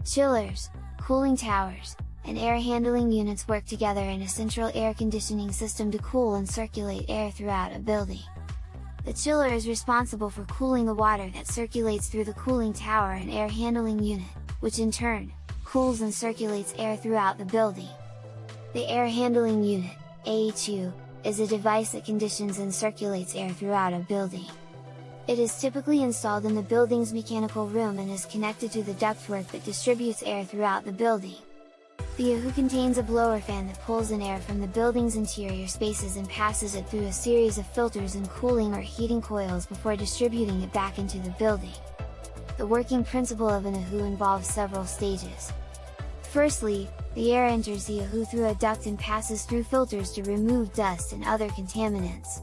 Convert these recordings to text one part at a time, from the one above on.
Chillers, cooling towers, and air handling units work together in a central air conditioning system to cool and circulate air throughout a building. The chiller is responsible for cooling the water that circulates through the cooling tower and air handling unit, which in turn, cools and circulates air throughout the building. The air handling unit, AHU, is a device that conditions and circulates air throughout a building. It is typically installed in the building's mechanical room and is connected to the ductwork that distributes air throughout the building. The AHU contains a blower fan that pulls in air from the building's interior spaces and passes it through a series of filters and cooling or heating coils before distributing it back into the building. The working principle of an AHU involves several stages. Firstly, the air enters the AHU through a duct and passes through filters to remove dust and other contaminants.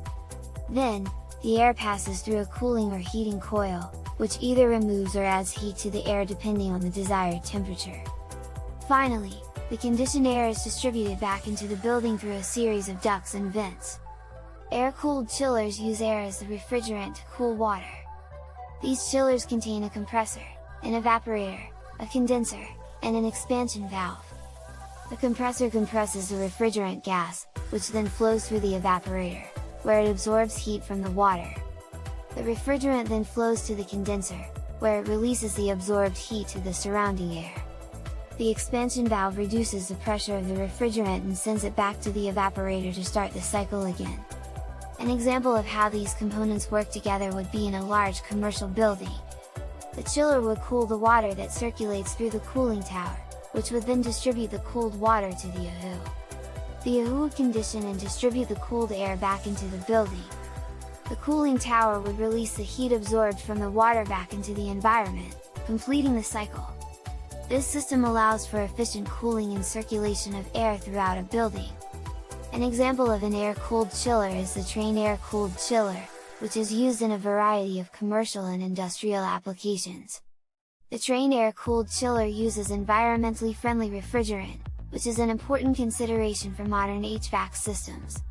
Then, the air passes through a cooling or heating coil, which either removes or adds heat to the air depending on the desired temperature. Finally, the conditioned air is distributed back into the building through a series of ducts and vents. Air-cooled chillers use air as the refrigerant to cool water. These chillers contain a compressor, an evaporator, a condenser, and an expansion valve. The compressor compresses the refrigerant gas, which then flows through the evaporator, where it absorbs heat from the water. The refrigerant then flows to the condenser, where it releases the absorbed heat to the surrounding air. The expansion valve reduces the pressure of the refrigerant and sends it back to the evaporator to start the cycle again. An example of how these components work together would be in a large commercial building. The chiller would cool the water that circulates through the cooling tower, which would then distribute the cooled water to the AHU. The AHU would condition and distribute the cooled air back into the building. The cooling tower would release the heat absorbed from the water back into the environment, completing the cycle. This system allows for efficient cooling and circulation of air throughout a building. An example of an air-cooled chiller is the Trane air-cooled chiller, which is used in a variety of commercial and industrial applications. The Trane air-cooled chiller uses environmentally friendly refrigerant, which is an important consideration for modern HVAC systems.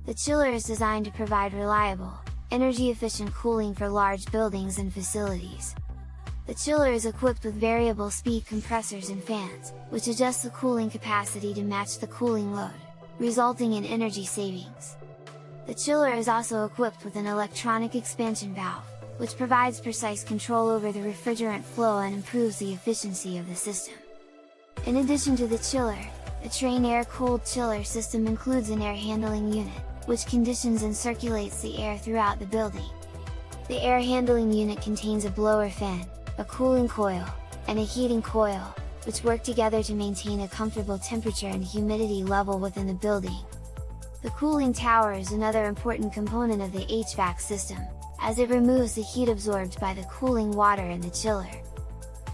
The chiller is designed to provide reliable, energy-efficient cooling for large buildings and facilities. The chiller is equipped with variable speed compressors and fans, which adjust the cooling capacity to match the cooling load, resulting in energy savings. The chiller is also equipped with an electronic expansion valve, which provides precise control over the refrigerant flow and improves the efficiency of the system. In addition to the chiller, the Trane air-cooled chiller system includes an air handling unit, which conditions and circulates the air throughout the building. The air handling unit contains a blower fan, a cooling coil, and a heating coil, which work together to maintain a comfortable temperature and humidity level within the building. The cooling tower is another important component of the HVAC system, as it removes the heat absorbed by the cooling water in the chiller.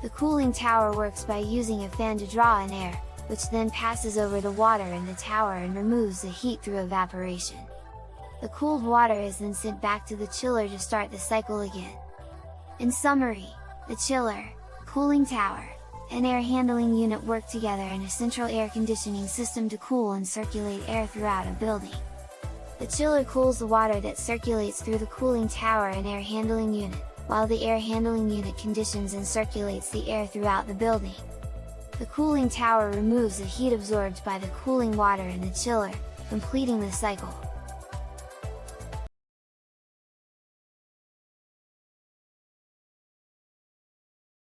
The cooling tower works by using a fan to draw in air, which then passes over the water in the tower and removes the heat through evaporation. The cooled water is then sent back to the chiller to start the cycle again. In summary, the chiller, cooling tower, and air handling unit work together in a central air conditioning system to cool and circulate air throughout a building. The chiller cools the water that circulates through the cooling tower and air handling unit, while the air handling unit conditions and circulates the air throughout the building. The cooling tower removes the heat absorbed by the cooling water in the chiller, completing the cycle.